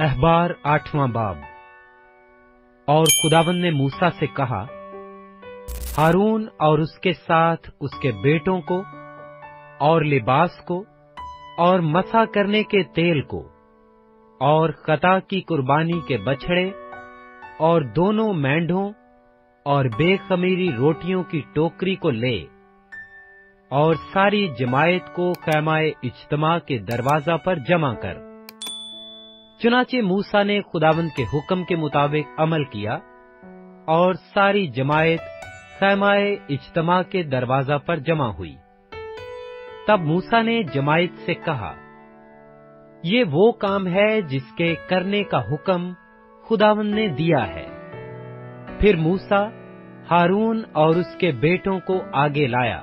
अहबार 8वां बाब। और खुदावंद ने मूसा से कहा, हारून और उसके साथ उसके बेटों को और लिबास को और मसा करने के तेल को और खता की कुर्बानी के बछड़े और दोनों मेंढों और बेखमीरी रोटियों की टोकरी को ले और सारी जमायत को खैमाए इज्तिमा के दरवाजा पर जमा कर। चुनाचे मूसा ने खुदावंद के हुक्म के मुताबिक अमल किया और सारी जमायत खैमाए इज्तिमा के दरवाजा पर जमा हुई। तब मूसा ने जमायत से कहा, ये वो काम है जिसके करने का हुक्म खुदावंद ने दिया है। फिर मूसा हारून और उसके बेटों को आगे लाया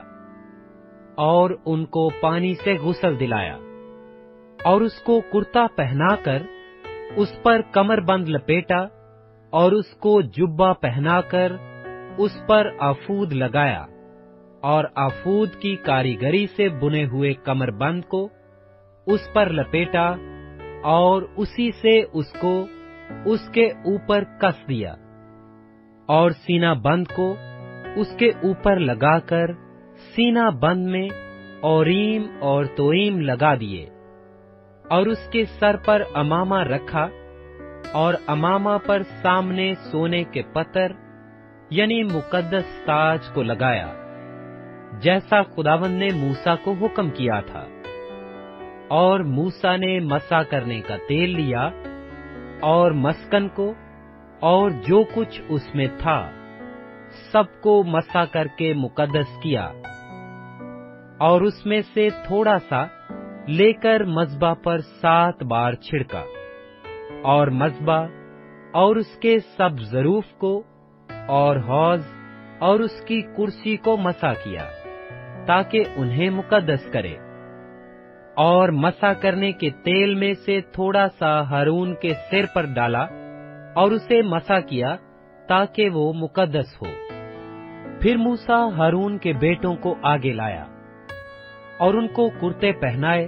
और उनको पानी से गुस्ल दिलाया और उसको कुर्ता पहनाकर उस पर कमरबंद लपेटा और उसको जुब्बा पहनाकर उस पर आफूद लगाया और आफूद की कारीगरी से बुने हुए कमरबंद को उस पर लपेटा और उसी से उसको उसके ऊपर कस दिया और सीना बंद को उसके ऊपर लगाकर सीना बंद में ओरीम और तोईम लगा दिए और उसके सर पर अमामा रखा और अमामा पर सामने सोने के पत्थर यानी मुकद्दस ताज को लगाया, जैसा खुदावंद ने मूसा को हुक्म किया था। और मूसा ने मसा करने का तेल लिया और मस्कन को और जो कुछ उसमें था सबको मसा करके मुकद्दस किया और उसमें से थोड़ा सा लेकर मज़बा पर 7 बार छिड़का और मज़बा और उसके सब ज़रूफ को और हौज और उसकी कुर्सी को मसा किया ताकि उन्हें मुकद्दस करे। और मसा करने के तेल में से थोड़ा सा हारून के सिर पर डाला और उसे मसा किया ताकि वो मुकद्दस हो। फिर मूसा हारून के बेटों को आगे लाया और उनको कुर्ते पहनाए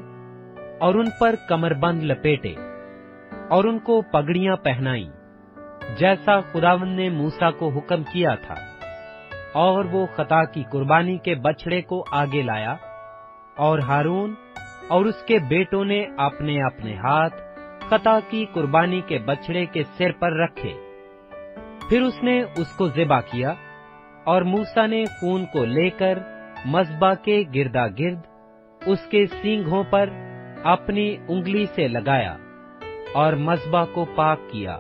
और उन पर कमरबंद लपेटे और उनको पगड़ियां पहनाई, जैसा खुदावंद ने मूसा को हुक्म किया था। और वो खता की कुर्बानी के बछड़े को आगे लाया और हारून और उसके बेटों ने अपने अपने हाथ खता की कुर्बानी के बछड़े के सिर पर रखे। फिर उसने उसको ज़िबा किया और मूसा ने खून को लेकर मज़बा के गिरदा गिर्द उसके सींगों पर अपनी उंगली से लगाया और मज़बा को पाक किया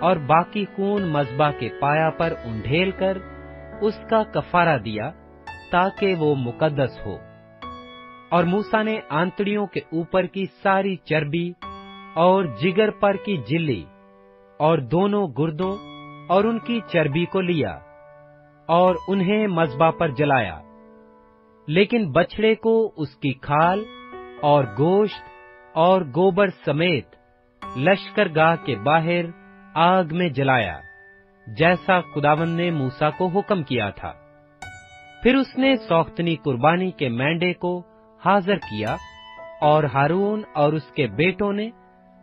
और बाकी खून मज़बा के पाया पर उंडेल कर उसका कफारा दिया ताकि वो मुकद्दस हो। और मूसा ने आंतड़ियों के ऊपर की सारी चर्बी और जिगर पर की झिल्ली और दोनों गुर्दों और उनकी चर्बी को लिया और उन्हें मज़बा पर जलाया, लेकिन बछड़े को उसकी खाल और गोश्त और गोबर समेत लश्करगाह के बाहर आग में जलाया, जैसा खुदावंद ने मूसा को हुक्म किया था। फिर उसने सौख्तनी कुर्बानी के मेंढे को हाजिर किया और हारून और उसके बेटों ने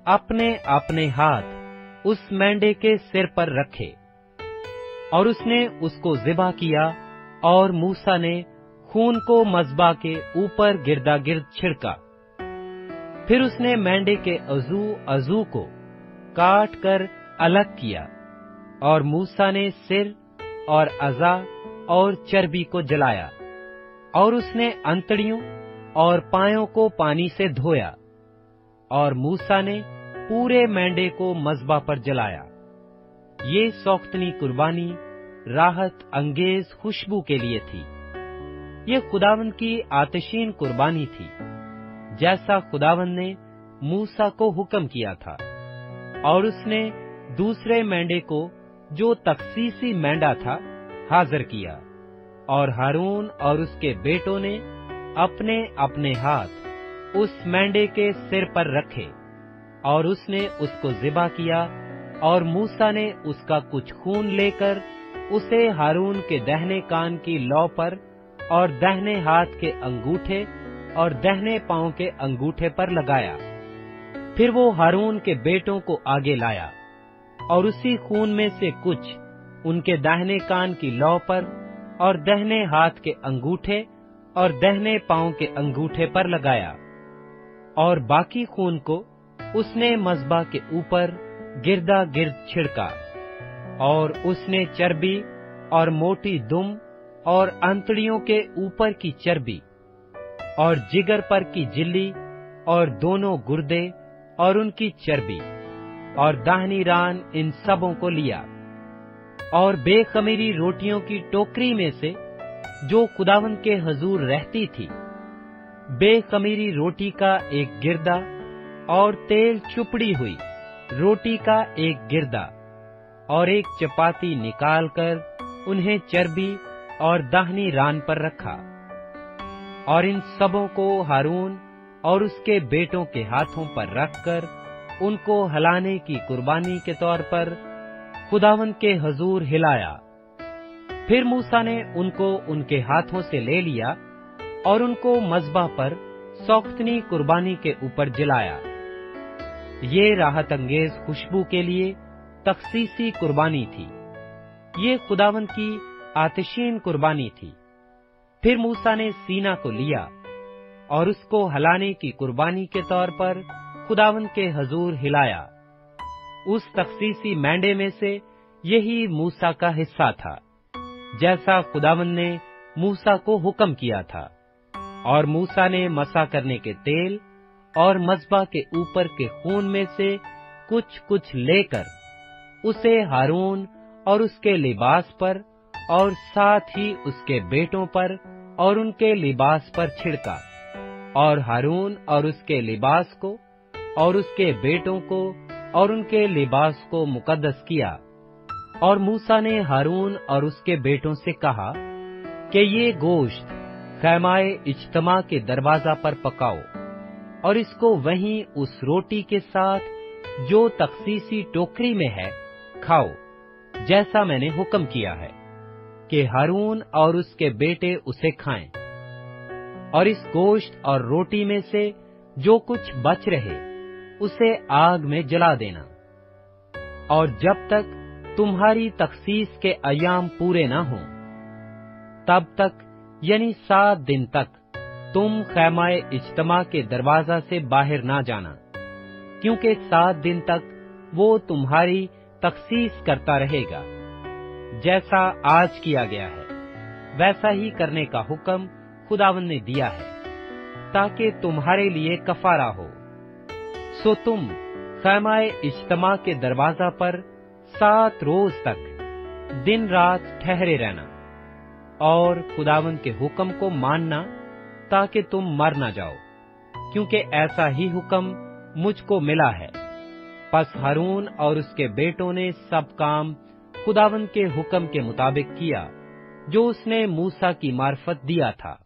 अपने अपने हाथ उस मेंढे के सिर पर रखे और उसने उसको ज़िबा किया और मूसा ने खून को मज़बा के ऊपर गिरदा गिर्द छिड़का। फिर उसने मेंढे के अज़ू को काट कर अलग किया और मूसा ने सिर और अज़ा और चर्बी को जलाया और उसने अंतड़ियों और पायों को पानी से धोया और मूसा ने पूरे मेंढे को मज़बा पर जलाया। ये सौख्तनी कुर्बानी राहत अंगेज खुशबू के लिए थी। ये खुदावंद की आतिशीन कुर्बानी थी, जैसा खुदावंद ने मूसा को हुक्म किया था। और उसने दूसरे मेंढे को जो तखसीसी मेंढा था हाजिर किया और हारून और उसके बेटों ने अपने अपने हाथ उस मेंढे के सिर पर रखे और उसने उसको ज़िबा किया और मूसा ने उसका कुछ खून लेकर उसे हारून के दाहिने कान की लौ पर और दाहिने हाथ के अंगूठे और दाहिने पांव के अंगूठे पर लगाया। फिर वो हारून के बेटों को आगे लाया और उसी खून में से कुछ उनके दाहिने कान की लौ पर और दाहिने हाथ के अंगूठे और दाहिने पांव के अंगूठे पर लगाया, और बाकी खून को उसने मज़बा के ऊपर गिरदा गिर्द छिड़का। और उसने चर्बी और मोटी दुम और अंतड़ियों के ऊपर की चर्बी और जिगर पर की झिल्ली और दोनों गुर्दे और उनकी चर्बी और दाहिनी रान इन सबों को लिया, और बेखमीरी रोटियों की टोकरी में से जो खुदावंद के हजूर रहती थी, बेखमीरी रोटी का एक गिरदा और तेल चुपड़ी हुई रोटी का एक गिरदा और एक चपाती निकालकर उन्हें चर्बी और दाहिनी रान पर रखा। और इन सबों को हारून और उसके बेटों के हाथों पर रखकर उनको हलाने की कुर्बानी के तौर पर खुदावंद के हजूर हिलाया। फिर मूसा ने उनको उनके हाथों से ले लिया और उनको मज़बा पर सौख्तनी कुर्बानी के ऊपर जलाया। ये राहत अंगेज खुशबू के लिए तखसीसी कुर्बानी थी। ये खुदावंद की आतिशीन कुर्बानी थी। फिर मूसा ने सीना को लिया और उसको हलाने की कुर्बानी के तौर पर खुदावंद के हजूर हिलाया। उस तखसीसी मैंडे में से यही मूसा का हिस्सा था, जैसा खुदावंद ने मूसा को हुक्म किया था। और मूसा ने मसा करने के तेल और मज़बा के ऊपर के खून में से कुछ कुछ लेकर उसे हारून और उसके लिबास पर और साथ ही उसके बेटों पर और उनके लिबास पर छिड़का, और हारून और उसके लिबास को और उसके बेटों को और उनके लिबास को मुकद्दस किया। और मूसा ने हारून और उसके बेटों से कहा कि ये गोश्त खैमाए इज्तिमा के दरवाजा पर पकाओ, और इसको वहीं उस रोटी के साथ जो तखसीसी टोकरी में है खाओ, जैसा मैंने हुक्म किया है कि हारून और उसके बेटे उसे खाएं। और इस गोश्त और रोटी में से जो कुछ बच रहे उसे आग में जला देना। और जब तक तुम्हारी तखसीस के अय्याम पूरे न हों, तब तक यानी 7 दिन तक तुम खैमाए इज्तिमा के दरवाजा से बाहर ना जाना, क्योंकि 7 दिन तक वो तुम्हारी तखसीस करता रहेगा। जैसा आज किया गया है वैसा ही करने का हुक्म खुदावंद ने दिया है, ताकि तुम्हारे लिए कफारा हो। सो तुम खैमाए इज्तिमा के दरवाजा पर 7 रोज तक दिन रात ठहरे रहना और खुदावंद के हुक्म को मानना, ताकि तुम मर न जाओ, क्योंकि ऐसा ही हुक्म मुझको मिला है। पस हारून और उसके बेटों ने सब काम खुदावंद के हुक्म के मुताबिक किया, जो उसने मूसा की मार्फत दिया था।